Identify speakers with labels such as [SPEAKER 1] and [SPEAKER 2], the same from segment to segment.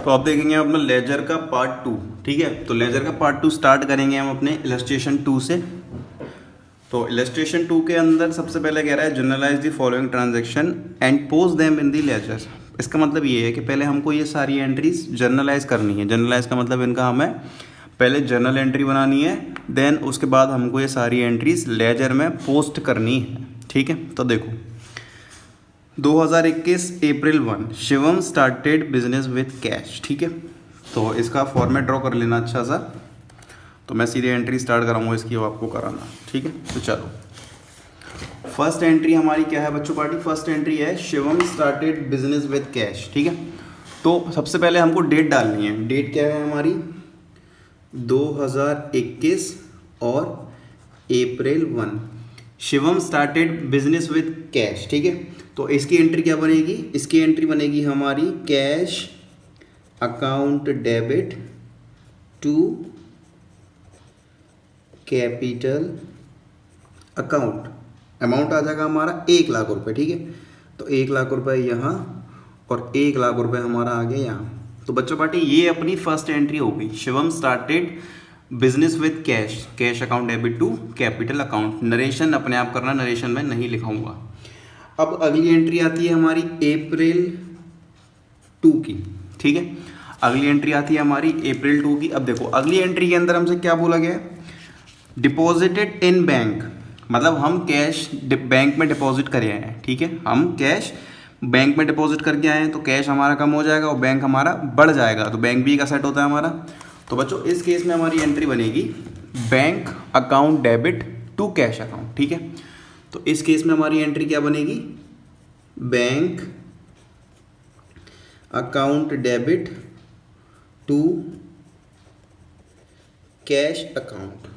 [SPEAKER 1] तो आप देखेंगे अपना लेजर का पार्ट 2। ठीक है, तो लेजर का पार्ट 2 स्टार्ट करेंगे हम अपने इलस्ट्रेशन 2 से। तो इलस्ट्रेशन 2 के अंदर सबसे पहले कह रहा है journalise the following transaction and post them in the ledger. इसका मतलब ये है कि पहले हमको ये सारी एंट्रीज जर्नलाइज करनी है। जर्नलाइज का मतलब इनका हमें पहले जर्नल एंट्री बनानी है, देन उसके बाद हमको ये सारी एंट्रीज लेजर में पोस्ट करनी है। ठीक है, तो देखो 2021 अप्रैल 1 Shivam started business with cash. ठीक है, तो इसका फॉर्मेट ड्रॉ कर लेना अच्छा सा। तो मैं सीधे एंट्री स्टार्ट कराऊंगा इसकी, वो आपको कराना। ठीक है, तो चलो फर्स्ट एंट्री हमारी क्या है बच्चों पार्टी? फर्स्ट एंट्री है Shivam started business with cash. ठीक है, तो सबसे पहले हमको डेट डालनी है। डेट क्या है हमारी? 2021 और अप्रैल 1 Shivam started business with cash. ठीक है, तो इसकी एंट्री क्या बनेगी? इसकी एंट्री बनेगी हमारी cash account debit to capital account. Amount आ जाएगा हमारा 1,00,000 रुपये। ठीक है, तो 1,00,000 रुपये यहाँ और 1,00,000 रुपये हमारा आ गया यहाँ। तो बच्चों पार्टी ये अपनी फर्स्ट एंट्री हो गई। Shivam started business with cash, cash account debit to capital account. Narration अपने आप करना, नरेशन में नहीं लिखाऊंगा। अब अगली एंट्री आती है हमारी अप्रैल 2 की। ठीक है, अगली एंट्री आती है हमारी अप्रैल 2 की। अब देखो अगली एंट्री के अंदर हमसे क्या बोला गया है? डिपॉजिटेड इन बैंक, मतलब हम कैश बैंक में डिपॉजिट करे हैं। ठीक है, हम कैश बैंक में डिपॉजिट करके आए हैं, तो कैश हमारा कम हो जाएगा और बैंक हमारा बढ़ जाएगा। तो बैंक भी का सेट होता है हमारा। तो बच्चों इस केस में हमारी एंट्री बनेगी bank account debit to cash account. ठीक है, तो इस केस में हमारी एंट्री क्या बनेगी? Bank account debit to cash account.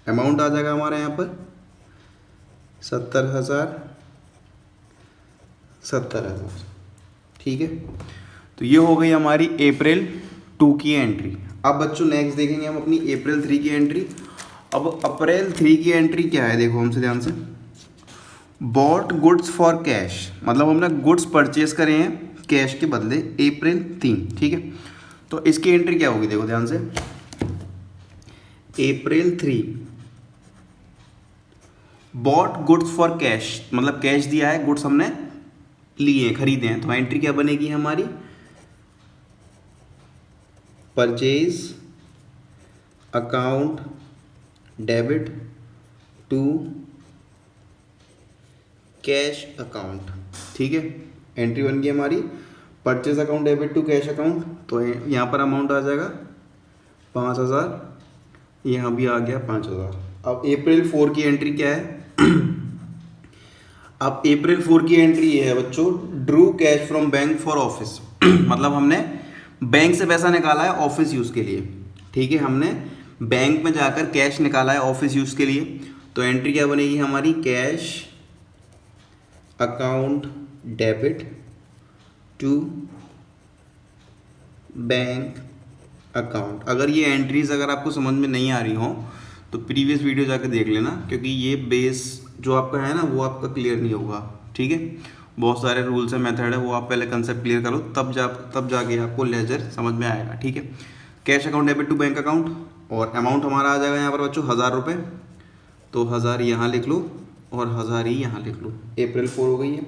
[SPEAKER 1] Amount आ जाएगा हमारा यहाँ पर 70,000। ठीक है, तो ये हो गई हमारी अप्रैल 2 की एंट्री। अब बच्चों नेक्स्ट देखेंगे हम अपनी अप्रैल 3 की एंट्री। अब अप्रैल 3 की एंट्री क्या है? देखो हमसे ध्यान से, बॉट गुड्स फॉर कैश, मतलब हमने गुड्स परचेज करे हैं कैश के बदले अप्रैल 3। ठीक है, तो इसकी एंट्री क्या होगी? देखो ध्यान से, अप्रैल 3 बॉट गुड्स फॉर कैश, मतलब कैश दिया है, गुड्स हमने लिए हैं, खरीदे हैं। तो एंट्री क्या बनेगी हमारी? Purchase account debit to cash account. ठीक है, एंट्री बन गई हमारी purchase account debit to cash account. तो यहाँ पर अमाउंट आ जाएगा 5,000, यहाँ भी आ गया 5,000। अब अप्रैल 4 की एंट्री क्या है? अब अप्रैल 4 की एंट्री ये है बच्चों, Drew cash from bank for office. मतलब हमने बैंक से पैसा निकाला है ऑफिस यूज़ के लिए। ठीक है, हमने बैंक में जाकर कैश निकाला है ऑफिस यूज़ के लिए। तो एंट्री क्या बनेगी हमारी? Cash account debit to bank account. अगर ये एंट्रीज अगर आपको समझ में नहीं आ रही हो तो प्रीवियस वीडियो जाकर देख लेना, क्योंकि ये बेस जो आपका है ना वो आपका क्लियर नहीं होगा। ठीक है, बहुत सारे रूल्स हैं, मेथड है, वो आप पहले कंसेप्ट क्लियर करो, तब जाके आपको लेजर समझ में आएगा। ठीक है, cash account debit to bank account, और अमाउंट हमारा आ जाएगा यहाँ पर बच्चों 1,000 रुपये। तो 1,000 यहाँ लिख लो और 1,000 ही यहाँ लिख लो। अप्रैल 4 हो गई है।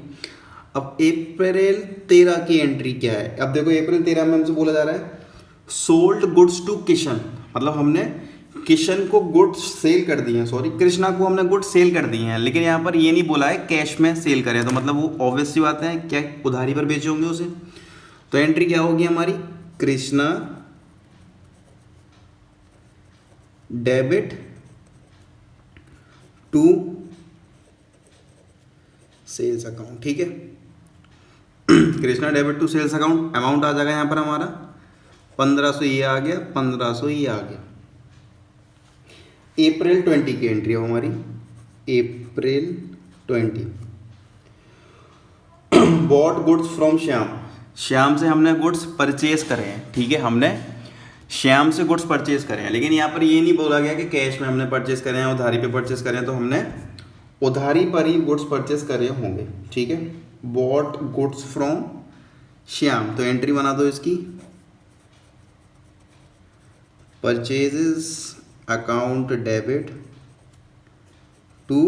[SPEAKER 1] अब अप्रैल 13 की एंट्री क्या है? अब देखो अप्रैल 13 में हमसे बोला जा रहा है सोल्ड गुड्स टू किशन, मतलब हमने किशन को गुड्स सेल कर दिए हैं, सॉरी कृष्णा को हमने गुड्स सेल कर दिए हैं। लेकिन यहाँ पर ये नहीं बोला है कैश में सेल करें, तो मतलब वो ऑब्वियस सी बात है क्या उधारी पर बेचे होंगे उसे। तो एंट्री क्या होगी हमारी? Krishna debit to sales account. ठीक है, Krishna debit to sales account. Amount आ जाएगा यहाँ पर हमारा 1,500, ये आ गया 1,500, ये आ गया। अप्रैल 20 की एंट्री है हमारी, अप्रैल 20 bought goods from Shyam. Shyam से हमने गुड्स परचेज करे हैं। ठीक है, हमने श्याम से गुड्स परचेज करे हैं, लेकिन यहाँ पर ये नहीं बोला गया कि कैश में हमने परचेज करे हैं, उधारी पे परचेज करें, तो हमने उधारी पर ही गुड्स परचेज करे होंगे। ठीक है, बॉट गुड्स फ्रॉम श्याम। तो एंट्री बना दो इसकी, purchases account debit to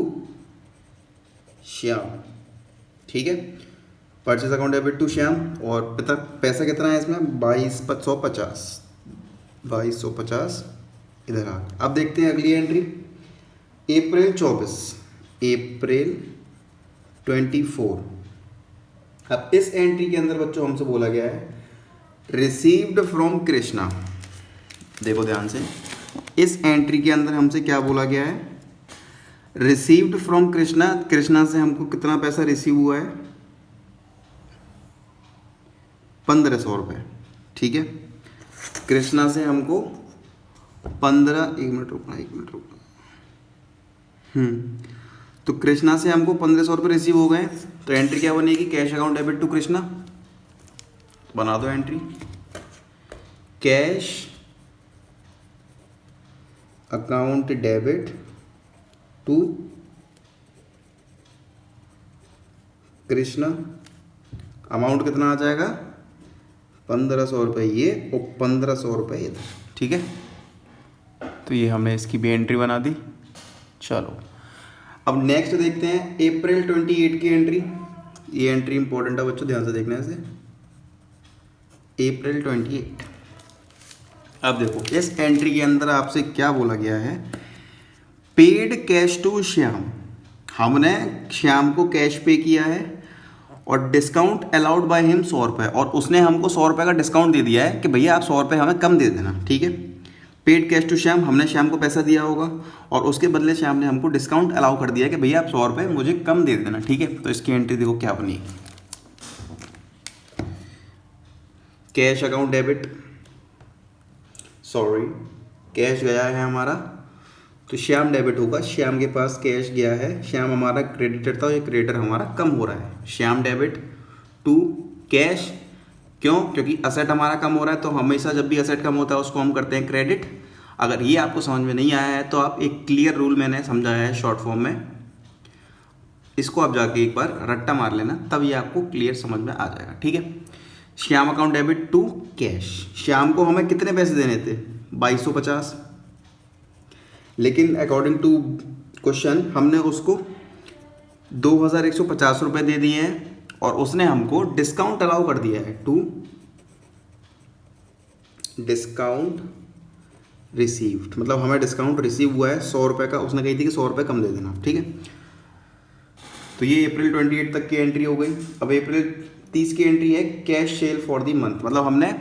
[SPEAKER 1] Shyam, ठीक है। Purchase account debit to Shyam, और पैसा कितना है इसमें 2250 इधर आ। अब देखते हैं अगली एंट्री, अप्रैल 24। अब इस एंट्री के अंदर बच्चों हमसे बोला गया है रिसीव्ड फ्रॉम कृष्णा। देखो ध्यान से, इस एंट्री के अंदर हमसे क्या बोला गया है, रिसीव्ड फ्रॉम कृष्णा। कृष्णा से हमको कितना पैसा रिसीव हुआ है 1500 रुपये, ठीक है। कृष्णा से हमको 1 मिनट रुकना तो कृष्णा से हमको 1500 रुपये रिसीव हो गए। तो एंट्री क्या बनेगी, cash account debit to Krishna. बना दो entry, cash account debit to Krishna. Amount कितना आ जाएगा 1500 रुपये ये और 1500 रुपये इधर, ठीक है। तो ये हमने इसकी भी एंट्री बना दी। चलो अब नेक्स्ट देखते हैं अप्रैल 28 की एंट्री। ये एंट्री इंपॉर्टेंट है बच्चों, ध्यान से देखने से। अप्रैल 28, अब देखो इस एंट्री के अंदर आपसे क्या बोला गया है, पेड कैश टू श्याम। हमने श्याम को कैश पे किया है और डिस्काउंट अलाउड बाय हिम 100 रुपये, और उसने हमको 100 रुपये का डिस्काउंट दे दिया है कि भैया आप 100 रुपये हमें कम दे देना, ठीक है। पेड कैश टू श्याम, हमने श्याम को पैसा दिया होगा और उसके बदले श्याम ने हमको डिस्काउंट अलाउ कर दिया है कि भैया आप 100 रुपये मुझे कम दे देना, ठीक है। तो इसकी एंट्री देखो क्या बनी, कैश अकाउंट डेबिट, कैश गया है हमारा तो श्याम डेबिट होगा। श्याम के पास कैश गया है, श्याम हमारा क्रेडिटर था, ये क्रेडिटर हमारा कम हो रहा है। श्याम डेबिट टू कैश, क्यों, क्योंकि असेट हमारा कम हो रहा है। तो हमेशा जब भी असेट कम होता है उसको हम करते हैं क्रेडिट। अगर ये आपको समझ में नहीं आया है तो आप एक क्लियर रूल मैंने समझाया है शॉर्ट फॉर्म में, इसको आप जाके एक बार रट्टा मार लेना, तब ये आपको क्लियर समझ में आ जाएगा, ठीक है। Shyam account debit to cash, Shyam को हमें कितने पैसे देने थे 2250, लेकिन अकॉर्डिंग टू क्वेश्चन हमने उसको 2150 रुपये दे दिए हैं और उसने हमको डिस्काउंट अलाउ कर दिया है टू डिस्काउंट रिसीव्ड, मतलब हमें डिस्काउंट रिसीव हुआ है 100 रुपये का, उसने कही थी कि 100 रुपये कम दे देना, ठीक है। तो ये अप्रैल 28 तक की एंट्री हो गई। अब अप्रैल 30 की एंट्री है cash cell for the month, मतलब हमने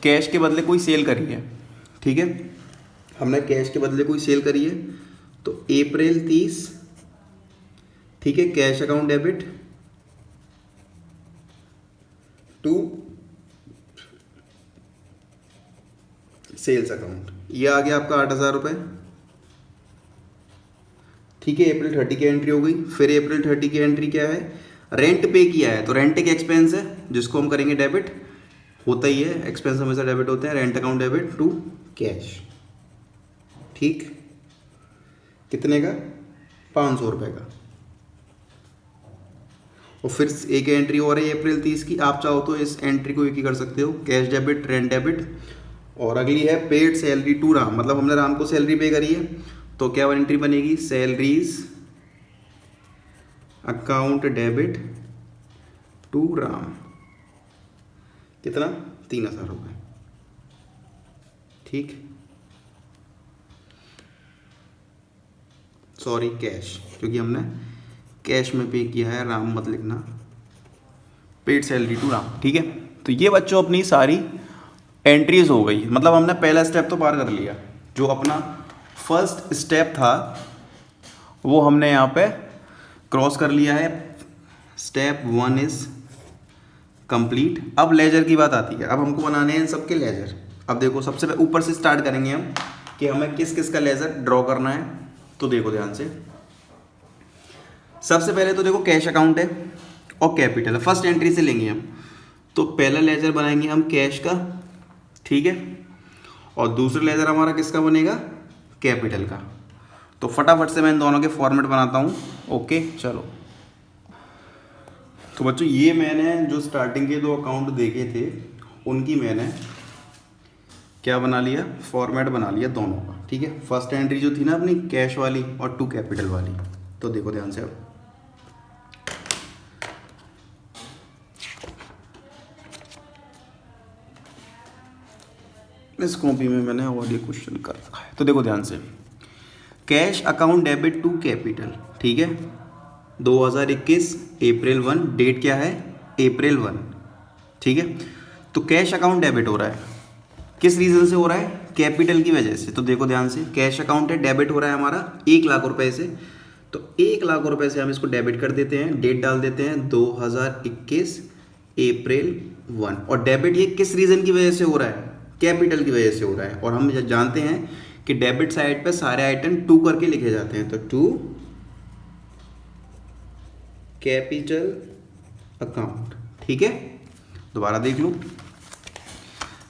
[SPEAKER 1] कैश के बदले कोई सेल करी है, ठीक है। हमने कैश के बदले कोई सेल करी है तो अप्रैल 30, ठीक है, cash account debit to sales account, ये आ गया आपका 8000 रुपये, ठीक है। अप्रैल 30 की एंट्री हो गई। फिर अप्रैल 30 की एंट्री क्या है, रेंट पे किया है, तो रेंट एक एक्सपेंस है जिसको हम करेंगे डेबिट, होता ही है, एक्सपेंस हमेशा डेबिट होते हैं। Rent account debit to cash, ठीक, कितने का 500 रुपये का। और फिर एक एंट्री और है अप्रैल 30 की, आप चाहो तो इस एंट्री को एक ही कर सकते हो, कैश डेबिट रेंट डेबिट। और अगली है पेड सैलरी टू राम, मतलब हमने राम को सैलरी पे करी है तो क्या एंट्री बनेगी, salaries account debit to Ram, कितना 3000 रुपये, ठीक, सॉरी कैश, क्योंकि हमने कैश में पे किया है, राम मत लिखना, पेड सैलरी टू राम, ठीक है। तो ये बच्चों अपनी सारी एंट्रीज हो गई, मतलब हमने पहला स्टेप तो पार कर लिया, जो अपना फर्स्ट स्टेप था वो हमने यहाँ पे क्रॉस कर लिया है। Step 1 is complete. अब लेजर की बात आती है, अब हमको बनाने हैं इन सबके लेजर। अब देखो सबसे ऊपर से स्टार्ट करेंगे हम कि हमें किस किस का लेजर ड्रॉ करना है। तो देखो ध्यान से, सबसे पहले तो देखो कैश अकाउंट है और कैपिटल है, फर्स्ट एंट्री से लेंगे हम। तो पहला लेजर बनाएंगे हम कैश का, ठीक है, और दूसरा लेजर हमारा किसका बनेगा, कैपिटल का। तो फटाफट से मैं इन दोनों के फॉर्मेट बनाता हूँ, ओके। चलो तो बच्चों ये मैंने जो स्टार्टिंग के 2 अकाउंट देखे थे उनकी मैंने क्या बना लिया, फॉर्मेट बना लिया दोनों का, ठीक है। फर्स्ट एंट्री जो थी ना अपनी कैश वाली और टू कैपिटल वाली, तो देखो ध्यान से अब इस कॉपी में मैंने और ये क्वेश्चन कर रखा है, तो देखो ध्यान से, cash account debit to capital, ठीक है, 2021 अप्रैल 1, डेट क्या है अप्रैल 1, ठीक है। तो कैश अकाउंट डेबिट हो रहा है, किस रीज़न से हो रहा है, कैपिटल की वजह से। तो देखो ध्यान से, कैश अकाउंट है, डेबिट हो रहा है हमारा 1,00,000 रुपए से, तो 1,00,000 रुपए से हम इसको डेबिट कर देते हैं, डेट डाल देते हैं 2021 अप्रैल 1, और डेबिट ये किस रीज़न की वजह से हो रहा है, कैपिटल की वजह से हो रहा है। और हम जानते हैं कि डेबिट साइड पे सारे आइटम टू करके लिखे जाते हैं, तो टू कैपिटल अकाउंट, ठीक है। दोबारा देख लो,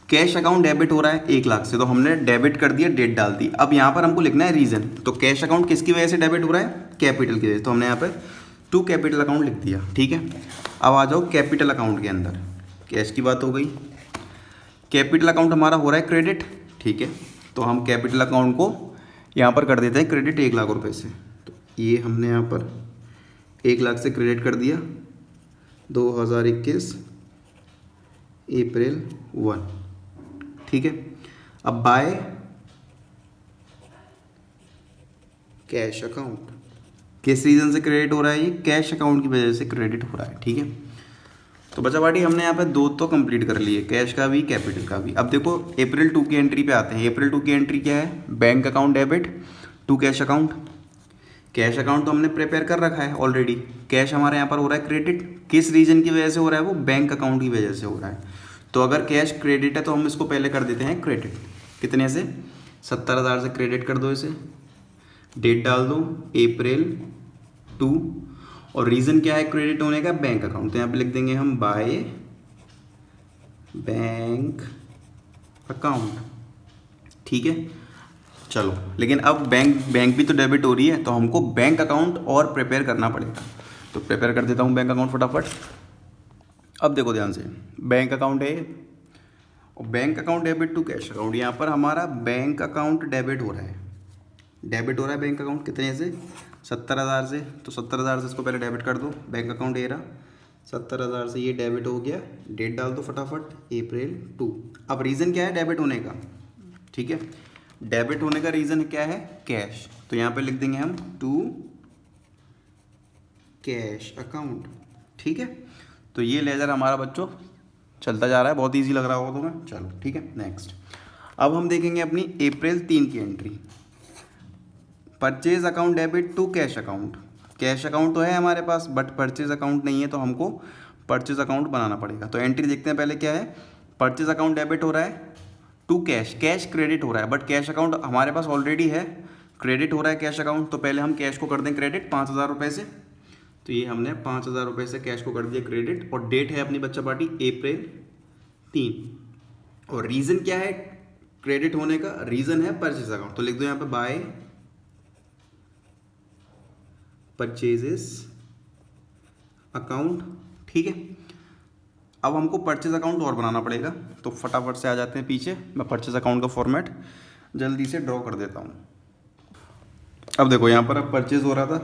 [SPEAKER 1] कैश अकाउंट डेबिट हो रहा है 1,00,000 से, तो हमने डेबिट कर दिया, डेट डाल दी। अब यहाँ पर हमको लिखना है रीज़न, तो कैश अकाउंट किसकी वजह से डेबिट हो रहा है, कैपिटल की वजह से, तो हमने यहाँ पर टू कैपिटल अकाउंट लिख दिया, ठीक है। अब आ जाओ कैपिटल अकाउंट के अंदर, कैश की बात हो गई, कैपिटल अकाउंट हमारा हो रहा है क्रेडिट, ठीक है। तो हम कैपिटल अकाउंट को यहाँ पर कर देते हैं क्रेडिट 1,00,000 रुपये से, तो ये हमने यहाँ पर 1,00,000 से क्रेडिट कर दिया 2021 अप्रैल 1, ठीक है। अब बाय कैश अकाउंट, किस रीज़न से क्रेडिट हो रहा है, ये कैश अकाउंट की वजह से क्रेडिट हो रहा है, ठीक है। तो बचा बाटी हमने यहाँ पे दो तो कंप्लीट कर लिए, कैश का भी कैपिटल का भी। अब देखो अप्रैल 2 की एंट्री पे आते हैं। अप्रैल 2 की एंट्री क्या है, bank account debit to cash account. Cash account तो हमने प्रिपेयर कर रखा है ऑलरेडी, कैश हमारे यहाँ पर हो रहा है क्रेडिट, किस रीजन की वजह से हो रहा है, वो बैंक अकाउंट की वजह से हो रहा है। तो अगर कैश क्रेडिट है तो हम इसको पहले कर देते हैं क्रेडिट, कितने से, 70,000 से क्रेडिट कर दो इसे, डेट डाल दो अप्रैल 2, और रीज़न क्या है क्रेडिट होने का, बैंक अकाउंट, तो यहाँ पे लिख देंगे हम बाय बैंक अकाउंट, ठीक है। चलो, लेकिन अब बैंक भी तो डेबिट हो रही है, तो हमको बैंक अकाउंट और प्रिपेयर करना पड़ेगा, तो प्रिपेयर कर देता हूँ बैंक अकाउंट फटाफट। अब देखो ध्यान से, बैंक अकाउंट है और bank account debit to cash account, यहाँ पर हमारा बैंक अकाउंट डेबिट हो रहा है, डेबिट हो रहा है बैंक अकाउंट कितने से, 70,000 से, तो 70,000 से इसको पहले डेबिट कर दो, बैंक अकाउंट ए रहा, 70,000 से ये डेबिट हो गया, डेट डाल दो फटाफट अप्रैल 2। अब रीज़न क्या है डेबिट होने का, ठीक है, डेबिट होने का रीज़न क्या है, कैश, तो यहाँ पे लिख देंगे हम टू कैश अकाउंट, ठीक है। तो ये लेजर हमारा बच्चों चलता जा रहा है, बहुत ईजी लग रहा होगा तुम्हें, चलो ठीक है। नेक्स्ट अब हम देखेंगे अपनी अप्रैल 3 की entry, purchase account debit to cash account. Cash account तो है हमारे पास बट परचेज अकाउंट नहीं है, तो हमको परचेज अकाउंट बनाना पड़ेगा। तो एंट्री देखते हैं पहले क्या है, परचेज अकाउंट डेबिट हो रहा है टू कैश, कैश क्रेडिट हो रहा है, बट कैश अकाउंट हमारे पास ऑलरेडी है, क्रेडिट हो रहा है कैश अकाउंट, तो पहले हम कैश को कर दें क्रेडिट 5,000 रुपये से, तो ये हमने 5,000 रुपये से कैश को कर दिया क्रेडिट, और डेट है अपनी बच्चा पार्टी अप्रैल 3, और रीज़न क्या है क्रेडिट होने का, रीज़न है परचेज अकाउंट, तो लिख दो यहाँ पे बाय परचेजेस अकाउंट, ठीक है। अब हमको परचेज अकाउंट और बनाना पड़ेगा, तो फटाफट से आ जाते हैं पीछे, मैं परचेज अकाउंट का फॉर्मेट जल्दी से ड्रॉ कर देता हूँ। अब देखो यहाँ पर अब परचेज हो रहा था,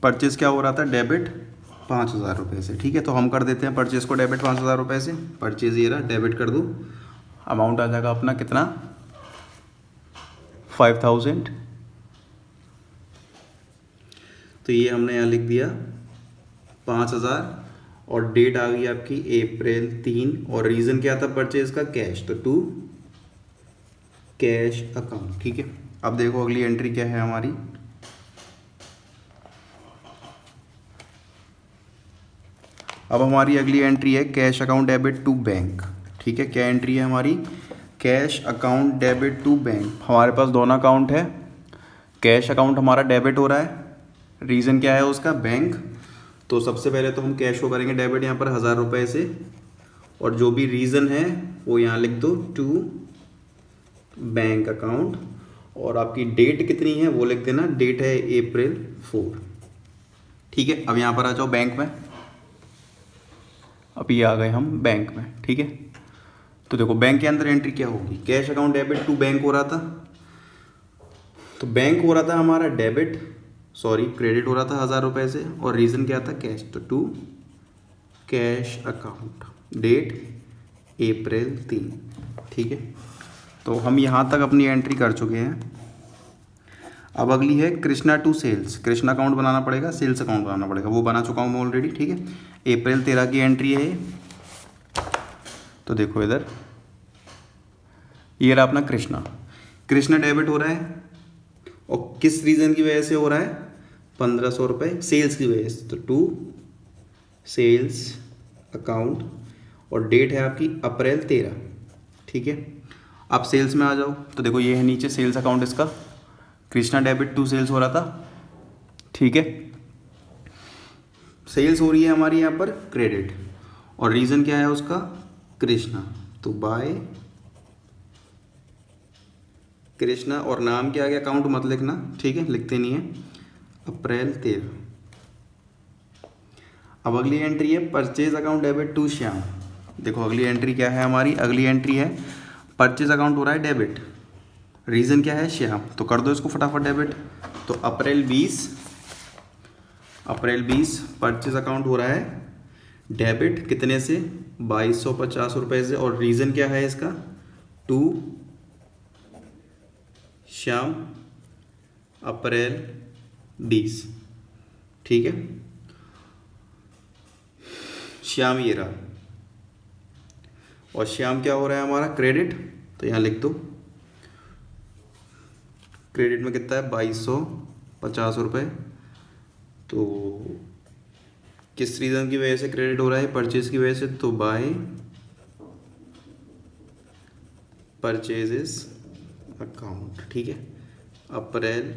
[SPEAKER 1] परचेज क्या हो रहा था, डेबिट 5,000 रुपये से, ठीक है। तो हम कर देते हैं परचेज को डेबिट 5,000 रुपये से, परचेज ये रहा, डेबिट कर दो, अमाउंट आ जाएगा अपना कितना, 5,000, तो ये हमने यहाँ लिख दिया 5,000, और डेट आ गई आपकी अप्रैल 3, और रीज़न क्या था परचेज का, कैश, तो टू कैश अकाउंट, ठीक है। अब देखो अगली एंट्री क्या है हमारी, अब हमारी अगली एंट्री है cash account debit to bank, ठीक है। क्या एंट्री है हमारी, cash account debit to bank. हमारे पास दोनों अकाउंट है, कैश अकाउंट हमारा डेबिट हो रहा है, रीज़न क्या है उसका, बैंक, तो सबसे पहले तो हम कैश को करेंगे डेबिट यहाँ पर 1,000 रुपये से, और जो भी रीज़न है वो यहाँ लिख दो टू बैंक अकाउंट, और आपकी डेट कितनी है वो लिख देना, डेट है अप्रैल 4, ठीक है। अब यहाँ पर आ जाओ बैंक में, अब ये आ गए हम बैंक में, ठीक है। तो देखो बैंक के अंदर एंट्री क्या होगी, cash account debit to bank हो रहा था, तो बैंक हो रहा था हमारा डेबिट, सॉरी क्रेडिट हो रहा था 1000 रुपये से, और रीज़न क्या था, कैश, तो to cash account, date April 3, ठीक है। तो हम यहाँ तक अपनी एंट्री कर चुके हैं। अब अगली है Krishna to sales, Krishna account बनाना पड़ेगा, सेल्स अकाउंट बनाना पड़ेगा, वो बना चुका हूँ मैं ऑलरेडी, ठीक है। अप्रैल 13 की एंट्री है ये। तो देखो इधर ये रहा अपना कृष्णा, कृष्णा डेबिट हो रहा है, और किस रीज़न की वजह से हो रहा है, 1500 रुपये सेल्स की वजह से, तो टू सेल्स अकाउंट, और डेट है आपकी अप्रैल 13, ठीक है। आप सेल्स में आ जाओ, तो देखो ये है नीचे सेल्स अकाउंट इसका, कृष्णा डेबिट टू सेल्स हो रहा था, ठीक है। सेल्स हो रही है हमारी यहाँ पर क्रेडिट, और रीज़न क्या है उसका, कृष्णा, तो बाय कृष्णा, और नाम क्या आ गया, अकाउंट मत लिखना, ठीक है, लिखते नहीं है, अप्रैल 13। अब अगली एंट्री है purchase account debit to Shyam. देखो अगली एंट्री क्या है हमारी, अगली एंट्री है परचेज अकाउंट हो रहा है डेबिट, रीज़न क्या है, श्याम, तो कर दो इसको फटाफट डेबिट। तो अप्रैल 20 परचेज अकाउंट हो रहा है डेबिट, कितने से, 2250 रुपये से, और रीज़न क्या है इसका, टू श्याम अप्रैल 20, ठीक है। श्याम ये रहा, और श्याम क्या हो रहा है हमारा, क्रेडिट, तो यहाँ लिख दो, क्रेडिट में कितना है, 2250 रुपये। तो किस रीज़न की वजह से क्रेडिट हो रहा है, परचेज की वजह से, तो बाय परचेजेस अकाउंट, ठीक है, अप्रैल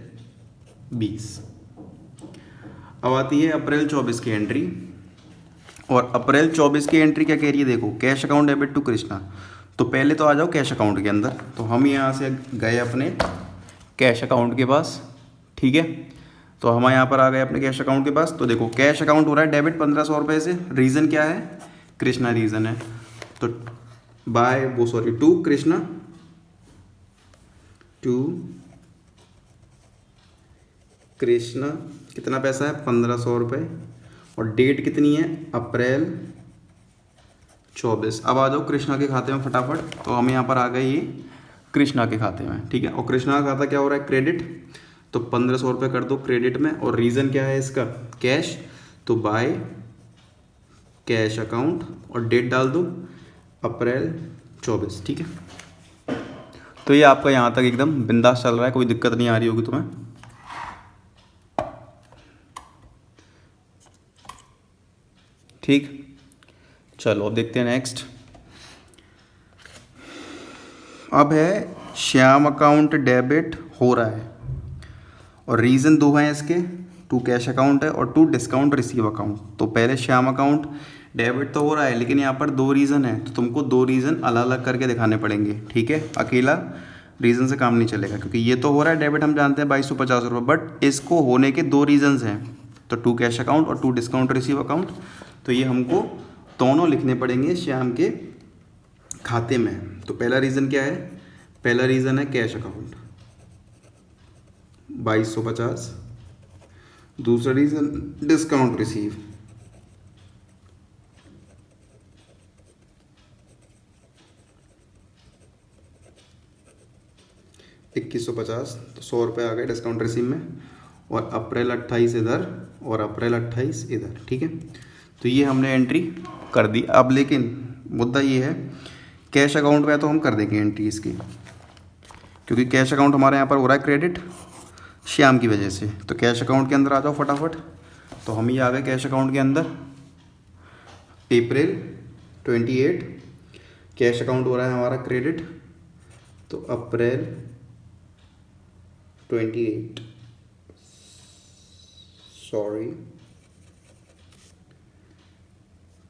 [SPEAKER 1] 20। अब आती है अप्रैल 24 की एंट्री, और अप्रैल 24 की एंट्री क्या कह रही है, देखो cash account debit to Krishna. तो पहले तो आ जाओ कैश अकाउंट के अंदर, तो हम यहाँ से गए अपने कैश अकाउंट के पास, ठीक है। तो हम यहाँ पर आ गए अपने कैश अकाउंट के पास, तो देखो कैश अकाउंट हो रहा है डेबिट 1500 रुपये से, रीज़न क्या है, कृष्णा रीज़न है, तो टू कृष्णा, टू कृष्णा, कितना पैसा है, 1500 रुपये, और डेट कितनी है, अप्रैल 24। अब आ जाओ कृष्णा के खाते में फटाफट, तो हम यहाँ पर आ गए ये कृष्णा के खाते में, ठीक है। और कृष्णा का खाता क्या हो रहा है, क्रेडिट, तो 1500 रुपये कर दो क्रेडिट में, और रीज़न क्या है इसका, कैश, तो बाय कैश अकाउंट, और डेट डाल दो अप्रैल 24, ठीक है। तो ये आपका यहाँ तक एकदम बिंदास चल रहा है, कोई दिक्कत नहीं आ रही होगी तुम्हें, ठीक। चलो अब देखते हैं नेक्स्ट। अब है श्याम अकाउंट डेबिट हो रहा है, और रीज़न दो हैं इसके, टू कैश अकाउंट है और टू डिस्काउंट रिसीव अकाउंट। तो पहले श्याम अकाउंट डेबिट तो हो रहा है, लेकिन यहाँ पर दो रीज़न है, तो तुमको दो रीज़न अलग अलग करके दिखाने पड़ेंगे, ठीक है। अकेला रीज़न से काम नहीं चलेगा, क्योंकि ये तो हो रहा है डेबिट, हम जानते हैं 2250 रुपये, बट इसको होने के दो रीज़न्स हैं, तो टू कैश अकाउंट और टू डिस्काउंट रिसीव अकाउंट। तो ये हमको दोनों लिखने पड़ेंगे श्याम के खाते में। तो पहला रीज़न क्या है, पहला रीज़न है कैश अकाउंट 2250, दूसरा रीज़न डिस्काउंट रिसीव 2150, तो 100 रुपये आ गए डिस्काउंट रिसीव में, और अप्रैल 28 इधर और अप्रैल 28 इधर, ठीक है। तो ये हमने एंट्री कर दी। अब लेकिन मुद्दा ये है, कैश अकाउंट में तो हम कर देंगे एंट्री इसकी, क्योंकि कैश अकाउंट हमारे यहाँ पर हो रहा है क्रेडिट श्याम की वजह से। तो कैश अकाउंट के अंदर आ जाओ फटाफट, तो हम ये आ गए कैश अकाउंट के अंदर। अप्रैल 28 कैश अकाउंट हो रहा है हमारा क्रेडिट, तो अप्रैल 28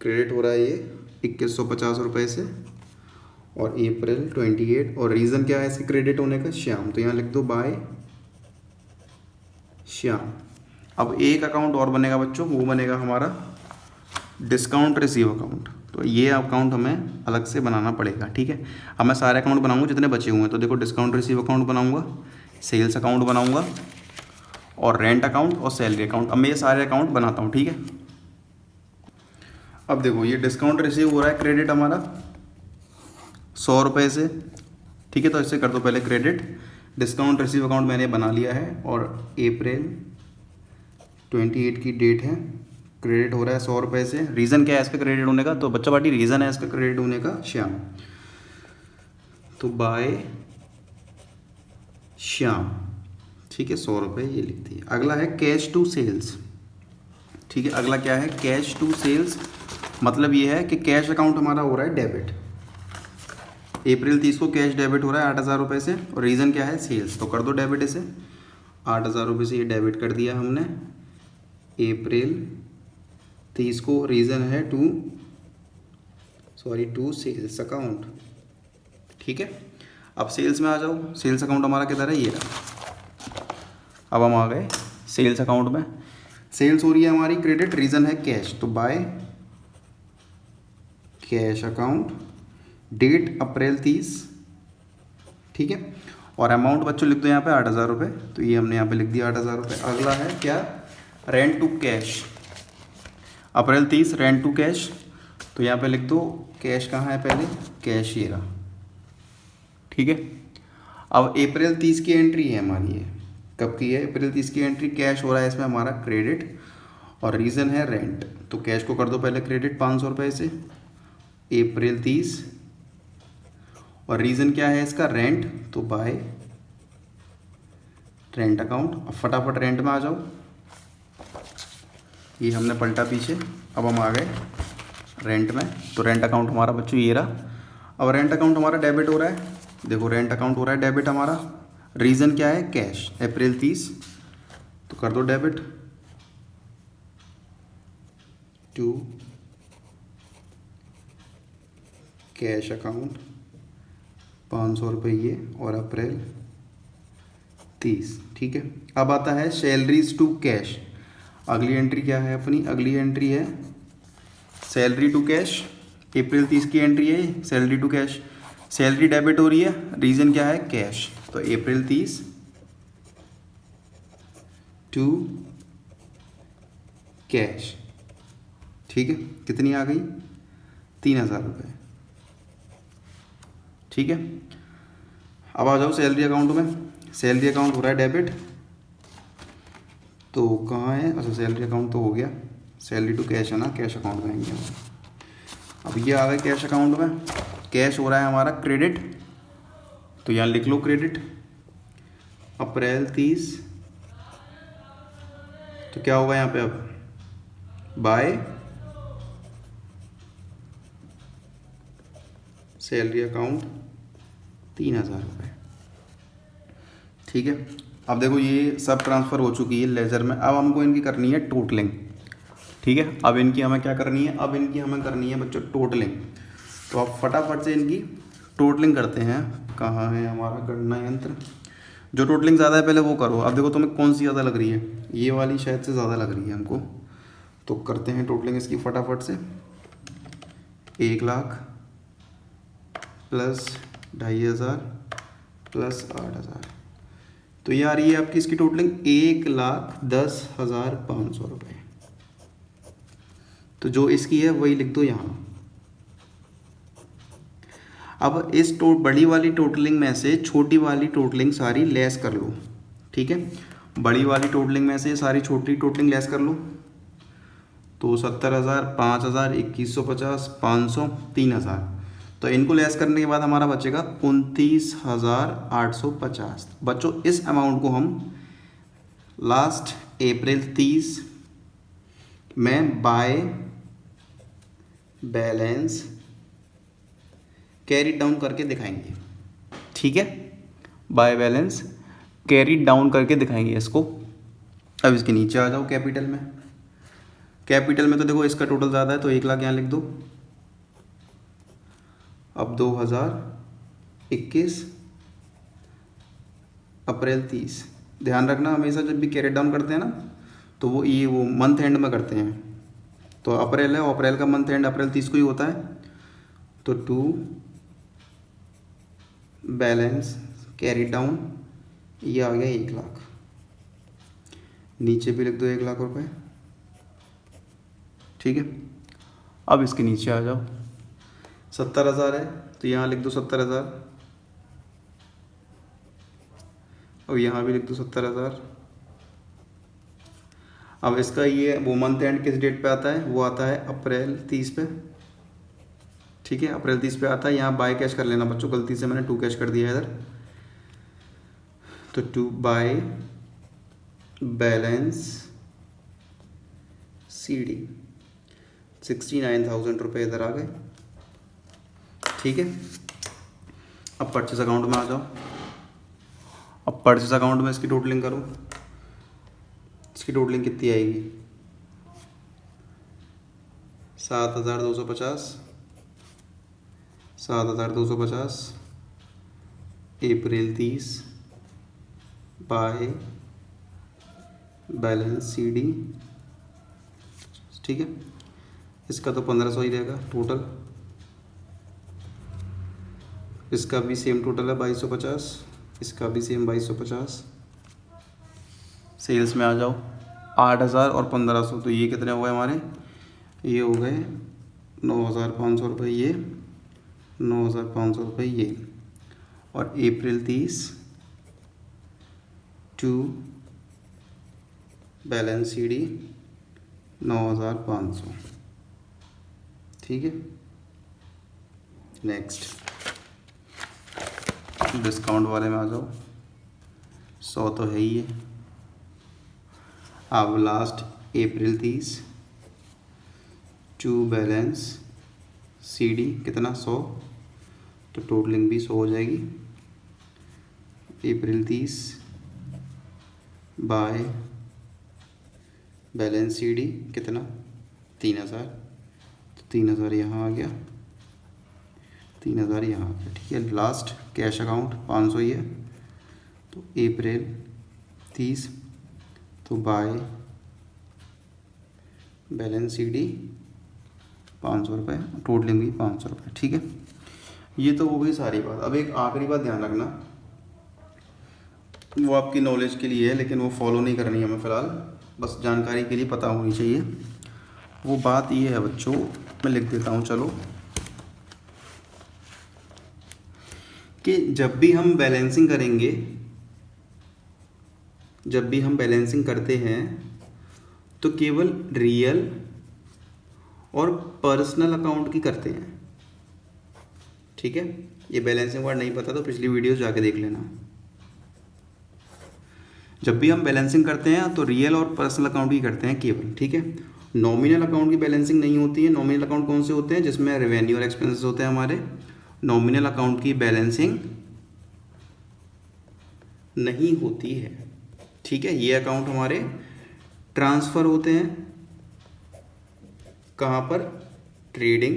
[SPEAKER 1] क्रेडिट हो रहा है ये 2150 रुपये से, और अप्रैल 28, और रीज़न क्या है इसके क्रेडिट होने का, श्याम, तो यहाँ लिख दो बाय श्याम। अब एक अकाउंट और बनेगा बच्चों, वो बनेगा हमारा डिस्काउंट रिसीव अकाउंट। तो ये अकाउंट हमें अलग से बनाना पड़ेगा, ठीक है। अब मैं सारे अकाउंट बनाऊंगा जितने बचे हुए हैं। तो देखो डिस्काउंट रिसीव अकाउंट बनाऊंगा, सेल्स अकाउंट बनाऊंगा और रेंट अकाउंट और सैलरी अकाउंट। अब मैं ये सारे अकाउंट बनाता हूँ, ठीक है। अब देखो ये डिस्काउंट रिसीव हो रहा है क्रेडिट हमारा 100 रुपये से, ठीक है। तो इससे कर दो पहले क्रेडिट। डिस्काउंट रिसीव अकाउंट मैंने बना लिया है और अप्रैल 28 की डेट है। क्रेडिट हो रहा है 100 रुपये से। रीज़न क्या है इसका क्रेडिट होने का? तो बच्चा पार्टी रीज़न है इसका क्रेडिट होने का श्याम। तो बाय श्याम, ठीक है, 100 रुपये ये लिख दिए। अगला है कैश टू सेल्स, ठीक है। अगला क्या है? Cash to sales. मतलब ये है कि कैश अकाउंट हमारा हो रहा है डेबिट। अप्रैल 30 को कैश डेबिट हो रहा है 8,000 रुपये से और रीज़न क्या है? सेल्स। तो कर दो डेबिट इसे। 8,000 रुपये से ये डेबिट कर दिया हमने अप्रैल 30 को। रीज़न है टू सेल्स अकाउंट, ठीक है। अब सेल्स में आ जाओ। सेल्स अकाउंट हमारा किधर है? ये रहा। अब हम आ गए सेल्स अकाउंट में। सेल्स हो रही है हमारी क्रेडिट, रीज़न है कैश। तो by cash account, date April 30, ठीक है। और अमाउंट बच्चों लिख दो यहाँ पे 8,000 रुपये। तो ये हमने यहाँ पे लिख दिया 8,000 रुपये। अगला है क्या? Rent to cash. April 30 rent to cash. तो यहाँ पे लिख दो कैश कहाँ है? पहले कैश ये रहा, ठीक है। अब अप्रैल 30 की एंट्री है हमारी, ये कब की है? अप्रैल 30 की एंट्री। कैश हो रहा है इसमें हमारा क्रेडिट और रीज़न है रेंट। तो कैश को कर दो पहले क्रेडिट 500 रुपये से अप्रैल 30 और रीज़न क्या है इसका? रेंट। तो बाय रेंट अकाउंट। अब फटाफट रेंट में आ जाओ। ये हमने पलटा पीछे। अब हम आ गए रेंट में। तो रेंट अकाउंट हमारा बच्चों ये रहा। अब रेंट अकाउंट हमारा डेबिट हो रहा है। देखो रेंट अकाउंट हो रहा है डेबिट हमारा। रीज़न क्या है? कैश। अप्रैल 30 तो कर दो डेबिट टू कैश अकाउंट 500 रुपये ये और अप्रैल 30, ठीक है। अब आता है सैलरीज टू कैश। अगली एंट्री क्या है अपनी? अगली एंट्री है सैलरी टू कैश। अप्रैल 30 की एंट्री है salary to cash. Salary debit हो रही है, रीज़न क्या है? कैश। तो अप्रैल 30 टू कैश, ठीक है। कितनी आ गई? 3,000 रुपये, ठीक है। अब आ जाओ सैलरी अकाउंट में। सैलरी अकाउंट हो रहा है डेबिट। तो कहाँ है? अच्छा सैलरी अकाउंट तो हो गया। सैलरी टू कैश है ना, कैश अकाउंट में आएंगे हम। अब ये आ गए कैश अकाउंट में। कैश हो रहा है हमारा क्रेडिट। तो यहाँ लिख लो क्रेडिट अप्रैल 30। तो क्या होगा यहाँ पे? अब बाय सैलरी अकाउंट 3,000 रुपये, ठीक है। अब देखो ये सब ट्रांसफ़र हो चुकी है लेजर में। अब हमको इनकी करनी है टोटलिंग, ठीक है। अब इनकी हमें क्या करनी है? अब इनकी हमें करनी है बच्चों टोटलिंग। तो आप फटाफट से इनकी टोटलिंग करते हैं। कहाँ है हमारा गणना यंत्र? जो टोटलिंग ज़्यादा है पहले वो करो। अब देखो तुम्हें कौन सी ज़्यादा लग रही है? ये वाली शायद से ज़्यादा लग रही है हमको। तो करते हैं टोटलिंग इसकी फटाफट से। 1,00,000 प्लस 2,500 प्लस 8,000। तो ये आ रही है आपकी इसकी टोटलिंग 1,10,500 रुपये। तो जो इसकी है वही लिख दो यहाँ। अब इस बड़ी वाली टोटलिंग में से छोटी वाली टोटलिंग सारी लेस कर लो, ठीक है। बड़ी वाली टोटलिंग में से सारी छोटी टोटलिंग लेस कर लो। तो 70,000, 5,000, 2,150, 500, 3,000। तो इनको लेस करने के बाद हमारा बचेगा 29,850। बच्चों इस अमाउंट को हम लास्ट अप्रैल 30 में बाय बैलेंस कैरी डाउन करके दिखाएंगे, ठीक है। बाय बैलेंस कैरी डाउन करके दिखाएंगे इसको। अब इसके नीचे आ जाओ कैपिटल में। कैपिटल में तो देखो इसका टोटल ज़्यादा है तो 1,00,000 यहाँ लिख दो। अब 2021 अप्रैल 30। ध्यान रखना हमेशा जब भी कैरी डाउन करते हैं ना तो वो मंथ एंड में करते हैं। तो अप्रैल है, अप्रैल का मंथ एंड अप्रैल 30 को ही होता है, तो टू बैलेंस कैरी डाउन, ये आ गया 1 लाख। नीचे भी लिख दो 1 लाख रुपए, ठीक है। अब इसके नीचे आ जाओ, 70,000 है तो यहाँ लिख दो 70,000, और यहाँ भी लिख दो 70,000। अब इसका ये वो मंथ एंड किस डेट पे आता है, वो आता है अप्रैल 30 पे, ठीक है, अप्रैल 30 पे आता है। यहाँ बाय कैश कर लेना बच्चों, गलती से मैंने 2 कैश कर दिया है इधर, तो 2 बाय बैलेंस CD 69,000 रुपये इधर आ गए, ठीक है। अब परचेस अकाउंट में आ जाओ। अब परचेस अकाउंट में इसकी टोटलिंग करो, इसकी टोटलिंग कितनी आएगी, 7,250, 7,250 अप्रैल 30 बाय बैलेंस CD, ठीक है। इसका तो 1,500 ही रहेगा टोटल, इसका भी सेम टोटल है 2,250, इसका भी सेम 2,250। सेल्स में आ जाओ, 8,000 और 1,500, तो ये कितने हो गए हमारे, ये हो गए 9,500 रुपये, ये 9,500 रुपये ये, और अप्रैल 30 टू बैलेंस CD 9,500, ठीक है। नेक्स्ट डिस्काउंट वाले में आ जाओ, 100 तो है ही है। अब last April 30 to balance CD कितना 100, तो टोटलिंग भी 100 हो जाएगी। अप्रैल 30 बाय बैलेंस CD कितना 3,000, तो 3,000 यहाँ आ गया, 3,000 यहाँ आ गया, ठीक है। लास्ट कैश अकाउंट 500 ही है, तो अप्रैल 30 तो बाय बैलेंस CD 500 रुपये, टोटलिंग भी 500 रुपये, ठीक है। ये तो हो गई सारी बात। अब एक आखिरी बात ध्यान रखना, वो आपकी नॉलेज के लिए है, लेकिन वो फॉलो नहीं करनी है हमें फ़िलहाल, बस जानकारी के लिए पता होनी चाहिए। वो बात ये है बच्चों, मैं लिख देता हूँ चलो, कि जब भी हम बैलेंसिंग करेंगे, जब भी हम बैलेंसिंग करते हैं, तो केवल रियल और पर्सनल अकाउंट की करते हैं, ठीक है। ये बैलेंसिंग वर्ड नहीं पता तो पिछली वीडियो जाके देख लेना। जब भी हम बैलेंसिंग करते हैं तो रियल और पर्सनल अकाउंट की करते हैं केवल, ठीक है। नॉमिनल अकाउंट की बैलेंसिंग नहीं होती है। नॉमिनल अकाउंट कौन से होते हैं, जिसमें रेवेन्यू और एक्सपेंसेस होते हैं हमारे। नॉमिनल अकाउंट की बैलेंसिंग नहीं होती है, ठीक है। ये अकाउंट हमारे ट्रांसफ़र होते हैं कहाँ पर, ट्रेडिंग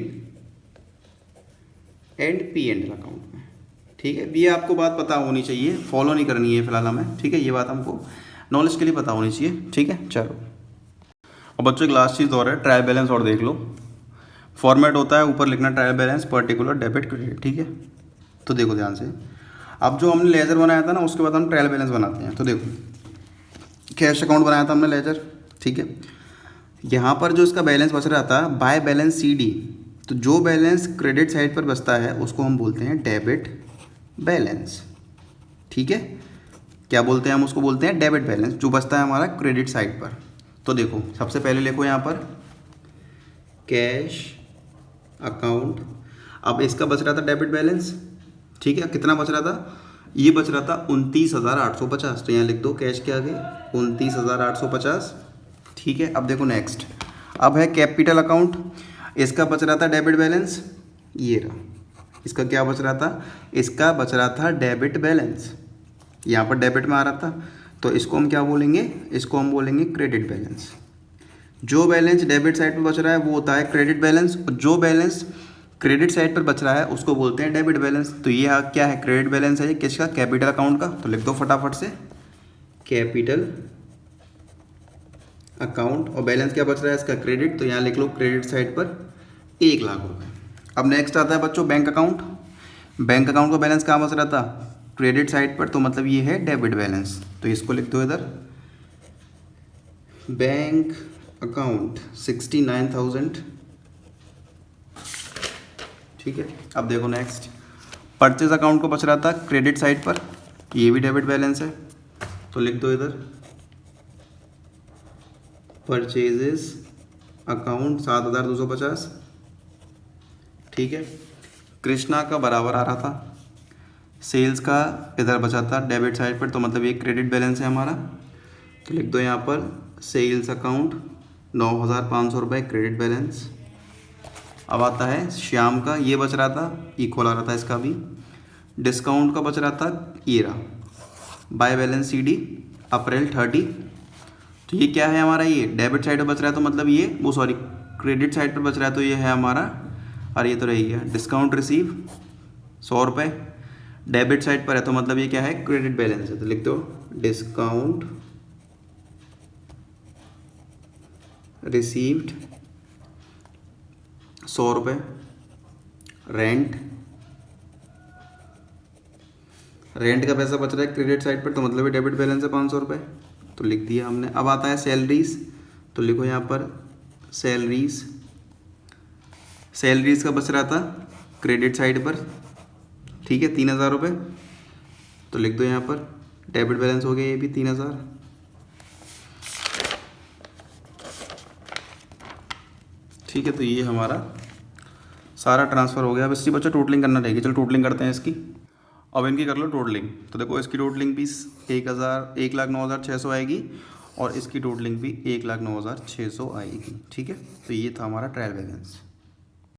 [SPEAKER 1] एंड P&L अकाउंट में, ठीक है। ये आपको बात पता होनी चाहिए, फॉलो नहीं करनी है फिलहाल हमें, ठीक है। ये बात हमको नॉलेज के लिए पता होनी चाहिए, ठीक है। चलो अब बच्चों एक लास्ट चीज़ और है, ट्रायल बैलेंस और देख लो। फॉर्मेट होता है, ऊपर लिखना trial balance particular debit credit, ठीक है। तो देखो ध्यान से, अब जो हमने लेजर बनाया था ना, उसके बाद हम ट्रायल बैलेंस बनाते हैं। तो देखो कैश अकाउंट बनाया था हमने लेजर, ठीक है। यहाँ पर जो इसका बैलेंस बच रहा था बाय बैलेंस CD, तो जो बैलेंस क्रेडिट साइड पर बचता है उसको हम बोलते हैं डेबिट बैलेंस, ठीक है। क्या बोलते हैं हम उसको, बोलते हैं डेबिट बैलेंस, जो बचता है हमारा क्रेडिट साइड पर। तो देखो सबसे पहले लिखो यहाँ पर कैश अकाउंट। अब इसका बच रहा था डेबिट बैलेंस, ठीक है। कितना बच रहा था, ये बच रहा था 29,850, तो यहाँ लिख दो कैश के आगे 29,850, ठीक है। अब देखो नेक्स्ट, अब है कैपिटल अकाउंट। इसका बच रहा था डेबिट बैलेंस, ये रहा। इसका क्या बच रहा था, इसका बच रहा था डेबिट बैलेंस, यहाँ पर डेबिट में आ रहा था, तो इसको हम क्या बोलेंगे, इसको हम बोलेंगे क्रेडिट बैलेंस। जो बैलेंस डेबिट साइड पर बच रहा है वो होता है क्रेडिट बैलेंस, और जो बैलेंस क्रेडिट साइड पर बच रहा है उसको बोलते हैं डेबिट बैलेंस। तो ये क्या है, क्रेडिट बैलेंस है ये किसका, कैपिटल अकाउंट का। तो लिख दो फटाफट से कैपिटल अकाउंट, और बैलेंस क्या बच रहा है इसका क्रेडिट, तो यहाँ लिख लो क्रेडिट साइड पर 1 लाख रुपए। अब नेक्स्ट आता है बच्चों बैंक अकाउंट। बैंक अकाउंट का बैलेंस कहाँ बच रहा था, क्रेडिट साइड पर, तो मतलब ये है डेबिट बैलेंस, तो इसको लिख दो इधर बैंक अकाउंट 69,000। ठीक है, अब देखो नेक्स्ट परचेज अकाउंट को बच रहा था क्रेडिट साइड पर, ये भी डेबिट बैलेंस है, तो लिख दो इधर परचेजेस अकाउंट 7,250। ठीक है, कृष्णा का बराबर आ रहा था, सेल्स का इधर बचा था डेबिट साइड पर, तो मतलब ये क्रेडिट बैलेंस है हमारा, तो लिख दो यहाँ पर सेल्स अकाउंट 9,500 रुपये क्रेडिट बैलेंस। अब आता है श्याम का, ये बच रहा था, इक्वल आ रहा था इसका भी, डिस्काउंट का बच रहा था ये रहा बाय बैलेंस CD अप्रैल 30, तो ये क्या है हमारा, ये डेबिट साइड पर बच रहा है, तो मतलब ये वो सॉरी क्रेडिट साइड पर बच रहा है, तो ये है हमारा, और ये तो रही गया डिस्काउंट रिसीव 100 रुपये, डेबिट साइड पर है, तो मतलब ये क्या है क्रेडिट बैलेंस है, तो लिख दो डिस्काउंट रिसीव्ड 100 रुपये, रेंट का पैसा बच रहा है क्रेडिट साइड पर, तो मतलब ये डेबिट बैलेंस है 500 रुपये, तो लिख दिया हमने। अब आता है सैलरीज, तो लिखो यहाँ पर सैलरीज का बच रहा था क्रेडिट साइड पर, ठीक है 3,000 रुपये, तो लिख दो यहाँ पर डेबिट बैलेंस हो गया ये भी 3,000। ठीक है, तो ये हमारा सारा ट्रांसफ़र हो गया। अब इसकी बच्चा टोटलिंग करना रहेगी, चलो टोटलिंग करते हैं इसकी। अब इनकी कर लो टोटलिंग, तो देखो इसकी टोटलिंग भी 1,09,600 आएगी, और इसकी टोटलिंग भी 1,09,600 आएगी। ठीक है, तो ये था हमारा ट्रायल बैलेंस।